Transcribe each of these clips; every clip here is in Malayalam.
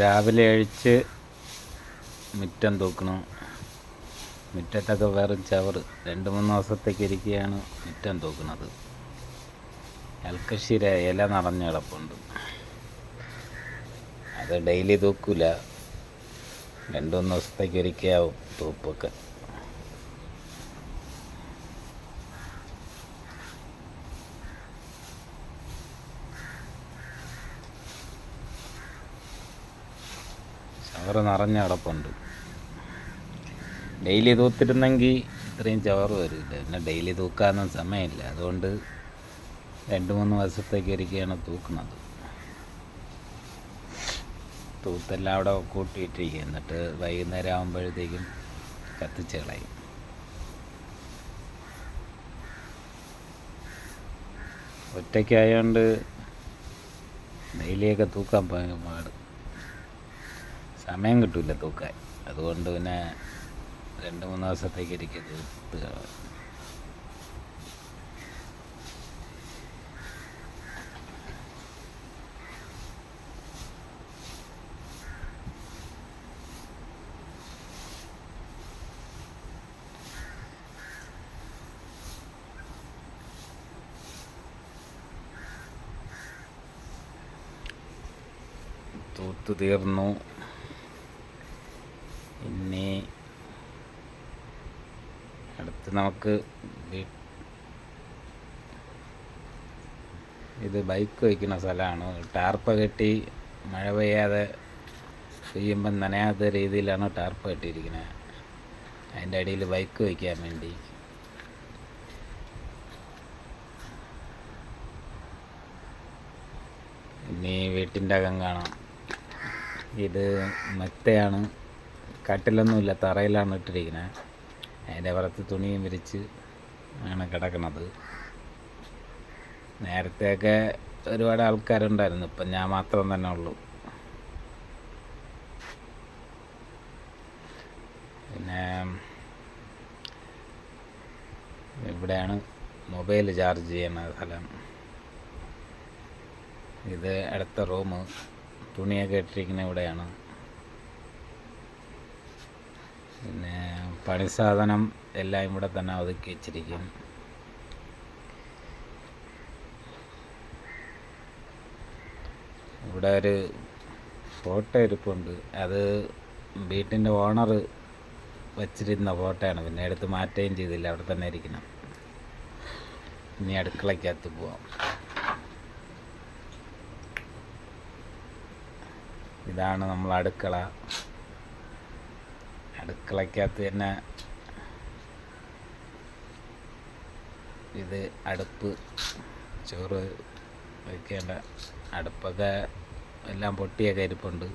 രാവിലെ അഴിച്ച് മുറ്റം തൂക്കണം. മുറ്റത്തൊക്കെ വെറും ചവറ്. 2-3 ദിവസത്തേക്ക് ഇരിക്കുകയാണ് മുറ്റം തൂക്കുന്നത്. നെൽകൃഷിയുടെ ഇല നിറഞ്ഞ് കിടപ്പുണ്ട്. അത് ഡെയിലി തൂക്കില്ല, 2-3 ദിവസത്തേക്ക് ഒരിക്കലാവും തൂപ്പൊക്കെ. ചവറ് നിറഞ്ഞ കിടപ്പുണ്ട്. ഡെയിലി തൂത്തിരുന്നെങ്കിൽ ഇത്രയും ചവറ് വരില്ല. പിന്നെ ഡെയിലി തൂക്കാനൊന്നും സമയമില്ല. അതുകൊണ്ട് 2-3 ദിവസത്തേക്ക് ഒരിക്കലാണ് തൂക്കുന്നത്. തൂത്തെല്ലാം അവിടെ കൂട്ടിയിട്ടിരിക്കുക. എന്നിട്ട് വൈകുന്നേരം ആകുമ്പോഴത്തേക്കും കത്തിച്ച് കളയും. ഒറ്റയ്ക്കായതുകൊണ്ട് ഡെയിലിയൊക്കെ തൂക്കാൻ പാട്, സമയം കിട്ടില്ല തൂക്കാൻ. അതുകൊണ്ട് പിന്നെ 2-3 ദിവസത്തേക്ക് ഇരിക്കുക തൂത്ത് കളയും. തൂത്ത് തീർന്നു. ഇനി അടുത്ത് നമുക്ക് ഇത് ബൈക്ക് വയ്ക്കുന്ന സ്ഥലമാണ്. ടാർപ്പ കെട്ടി മഴ പെയ്യുമ്പം നനയാത്ത രീതിയിലാണ് ടാർപ്പ കെട്ടിയിരിക്കുന്നത്. അതിൻ്റെ അടിയിൽ ബൈക്ക് വയ്ക്കാൻ വേണ്ടി. ഇനി വീട്ടിൻ്റെ അകം കാണാം. ഇത് മെത്തയാണ്, കട്ടിലൊന്നുമില്ല, തറയിലാണ് ഇട്ടിരിക്കുന്നത്. അതിൻ്റെ പുറത്ത് തുണിയും വിരിച്ച് ആണ് കിടക്കുന്നത്. നേരത്തെയൊക്കെ ഒരുപാട് ആൾക്കാരുണ്ടായിരുന്നു, ഇപ്പം ഞാൻ മാത്രം തന്നെ ഉള്ളൂ. പിന്നെ ഇവിടെയാണ് മൊബൈൽ ചാർജ് ചെയ്യുന്ന സ്ഥലം. ഇത് അടുത്ത റൂം. തുണിയൊക്കെ ഇട്ടിരിക്കുന്ന ഇവിടെയാണ്. പിന്നെ പണി സാധനം എല്ലാം ഇവിടെ തന്നെ ഒതുക്കി വെച്ചിരിക്കും. ഇവിടെ ഒരു ഫോട്ടോ ഇരിപ്പുണ്ട്. അത് വീട്ടിൻ്റെ ഓണർ വച്ചിരുന്ന ഫോട്ടോയാണ്. പിന്നെ എടുത്ത് മാറ്റുകയും ചെയ്തില്ല, അവിടെ തന്നെ ഇരിക്കണം. ഇനി അടുക്കളയ്ക്കകത്ത് പോവാം. ഇതാണ് നമ്മൾ അടുക്കള. അടുക്കളയ്ക്കകത്ത് തന്നെ ഇത് അടുപ്പ്, ചോറ് വയ്ക്കേണ്ട അടുപ്പൊക്കെ എല്ലാം പൊട്ടിയൊക്കെ ഇരിപ്പുണ്ട്.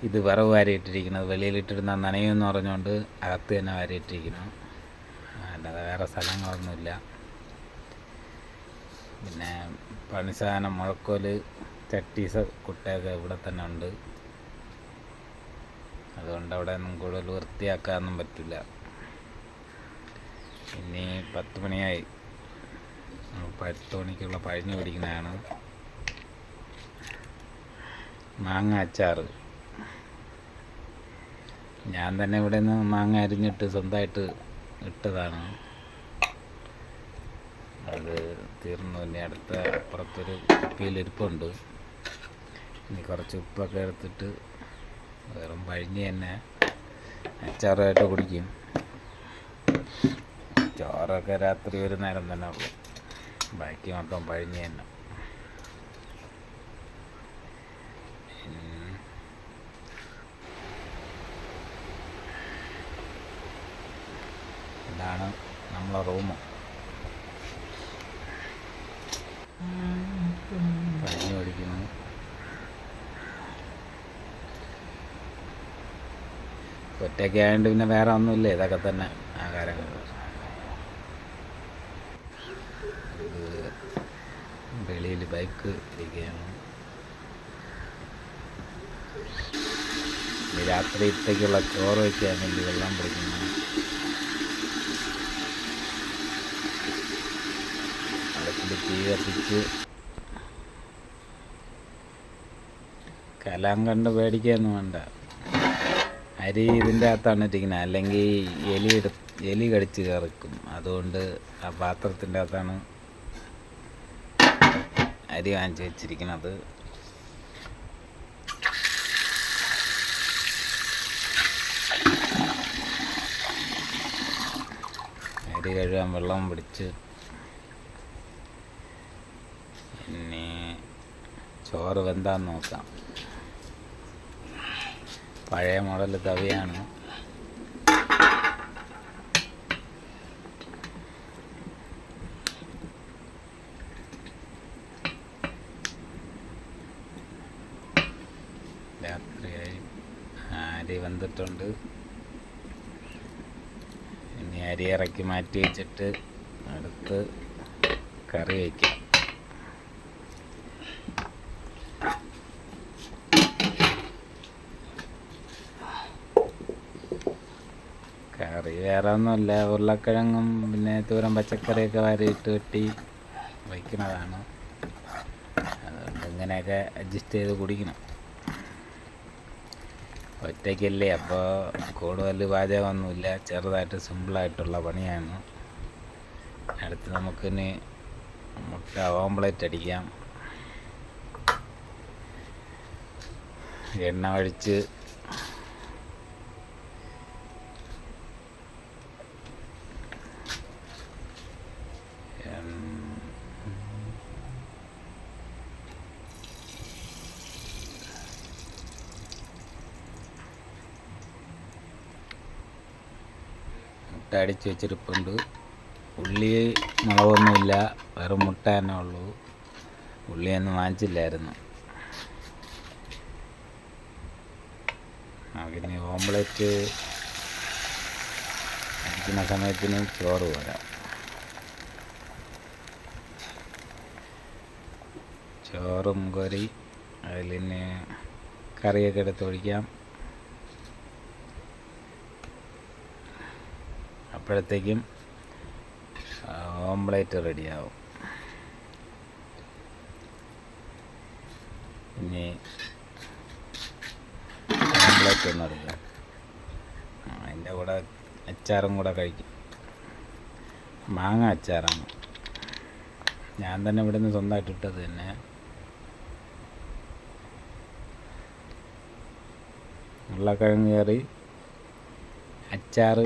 ഇത് വിറവ് വാരിയിട്ടിരിക്കുന്നത്. വെളിയിലിട്ടിരുന്ന നനയുമെന്ന് പറഞ്ഞുകൊണ്ട് അകത്ത് തന്നെ വാരിയിട്ടിരിക്കുന്നു. അല്ലാതെ വേറെ സ്ഥലങ്ങളൊന്നുമില്ല. പിന്നെ പണി സാധനം, മുഴക്കോല്, ചട്ടീസ്, കുട്ടയൊക്കെ ഇവിടെ തന്നെ ഉണ്ട്. അതുകൊണ്ട് അവിടെ ഒന്നും കൂടുതൽ വൃത്തിയാക്കാനൊന്നും പറ്റില്ല. ഇനി 10 മണിയായി. 10 മണിക്കുള്ള പഴഞ്ഞു പിടിക്കുന്നതാണ്. മാങ്ങ അച്ചാറ് ഞാൻ തന്നെ ഇവിടെ നിന്ന് മാങ്ങ അരിഞ്ഞിട്ട് സ്വന്തമായിട്ട് ഇട്ടതാണ്. അത് തീർന്നു. ഇനി അടുത്ത അപ്പുറത്തൊരു കുപ്പിയിലിരിപ്പുണ്ട്. ഇനി കുറച്ച് ഉപ്പൊക്കെ എടുത്തിട്ട് വെറും പഴഞ്ഞ് തന്നെ അച്ചാറായിട്ട് കുടിക്കും. ചോറൊക്കെ രാത്രി ഒരു നേരം തന്നെ ഉള്ളു, ബാക്കി മൊത്തം പഴഞ്ഞ് തന്നെ. ഇതാണ് നമ്മളെ റൂം. പഴഞ്ഞ് പിടിക്കുന്നു. ഒറ്റയ്ക്ക് ആയതുകൊണ്ട് പിന്നെ വേറെ ഒന്നുമില്ല, ഇതൊക്കെ തന്നെ ആഹാരങ്ങൾ. വെളിയിൽ ബൈക്ക് ഇരിക്കുകയാണ്. രാത്രിത്തേക്കുള്ള ചോറ് വയ്ക്കാൻ വേണ്ടി വെള്ളം പിടിക്കുന്നു. അടുപ്പിൽ തീ കത്തിച്ച് കലം കണ്ട് പേടിക്കുകയൊന്നും വേണ്ട. അരി ഇതിൻ്റെ അകത്താണ് ഇരിക്കുന്നത്, അല്ലെങ്കിൽ എലി കടിച്ച് കയറിക്കും. അതുകൊണ്ട് ആ പാത്രത്തിൻ്റെ അകത്താണ് അരി വാങ്ങിച്ച് വെച്ചിരിക്കുന്നത്. അരി കഴുകാൻ വെള്ളം പിടിച്ച് ഇനി ചോറ് വെന്താന്ന് നോക്കാം. പഴയ മോഡൽ തവിയാണ്. രാത്രിയായി, അരി വെന്തിട്ടുണ്ട്. ഇനി അരി ഇറക്കി മാറ്റി വെച്ചിട്ട് അടുത്ത് കറി വയ്ക്കാം. കറി വേറെ ഒന്നുമില്ല, ഉരുളക്കിഴങ്ങും പിന്നെ തൂരം പച്ചക്കറിയൊക്കെ വാരിയിട്ട് വെട്ടി വയ്ക്കുന്നതാണ്. അതുകൊണ്ട് ഇങ്ങനെയൊക്കെ അഡ്ജസ്റ്റ് ചെയ്ത് കുടിക്കണം. ഒറ്റയ്ക്കല്ലേ, അപ്പോൾ കൂടുതൽ പാചകമൊന്നുമില്ല, ചെറുതായിട്ട് സിമ്പിളായിട്ടുള്ള പണിയാണ്. അടുത്ത് നമുക്കിനി മുട്ട ഓംപ്ലേറ്റ് അടിക്കാം. എണ്ണ ഒഴിച്ച് മുട്ട അടിച്ച് വെച്ചിരിപ്പുണ്ട്. ഉള്ളി മുളകൊന്നുമില്ല, വെറും മുട്ട തന്നെ ഉള്ളൂ. ഉള്ളിയൊന്നും വാങ്ങിച്ചില്ലായിരുന്നു. അതിന് ഓംപ്ലേറ്റ് അടിക്കുന്ന സമയത്തിന് ചോറ് പോരാ. ചോറും കോരി അതിലിന് കറിയൊക്കെ എടുത്ത് ഒഴിക്കാം. അപ്പോഴത്തേക്കും ഓംപ്ലേറ്റ് റെഡിയാവും. ഇനി ഓംപ്ലേറ്റ് ഒന്ന് എടുക്കാം. അതിൻ്റെ കൂടെ അച്ചാറും കൂടെ കഴിക്കും. മാങ്ങ അച്ചാറാണ്, ഞാൻ തന്നെ ഇവിടെ നിന്ന് സ്വന്തമായിട്ട് ഇട്ടത് തന്നെ. ഉരുളക്കിഴങ്ങ് കറി, അച്ചാറ്,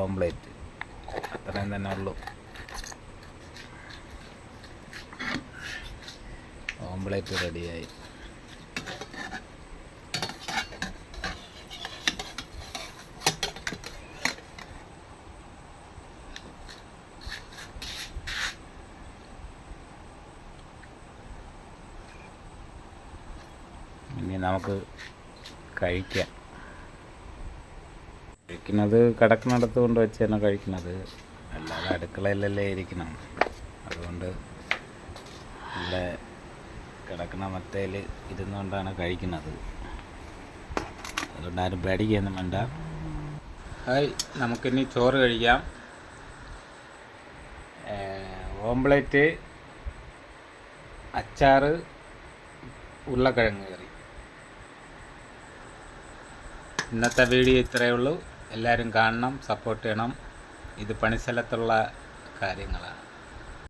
ഓംപ്ലേറ്റ്, അത്രയും തന്നെ ഉള്ളൂ. ഓംപ്ലേറ്റ് റെഡിയായി. ഇനി നമുക്ക് കഴിക്കാം. കഴിക്കുന്നത് കിടക്കുന്നിടത്ത് കൊണ്ട് വെച്ച് തന്നെ കഴിക്കുന്നത്, അല്ലാതെ അടുക്കളയിലല്ലേ ഇരിക്കണം. അതുകൊണ്ട് നല്ല കിടക്കുന്ന മത്തയിൽ ഇരുന്നുകൊണ്ടാണ് കഴിക്കുന്നത്. അതുകൊണ്ട് ആരും പേടിക്കുകയൊന്നും വേണ്ട. ഹായ്, നമുക്കിനി ചോറ് കഴിക്കാം. ഓംപ്ലേറ്റ്, അച്ചാറ്, ഉരുളക്കിഴങ്ങ് കറി. ഇന്നത്തെ വീഡിയോ ഇത്രയേ ഉള്ളൂ. എല്ലാവരും കാണണം, സപ്പോർട്ട് ചെയ്യണം. ഇത് പണിസ്ഥലത്തുള്ള കാര്യങ്ങളാണ്.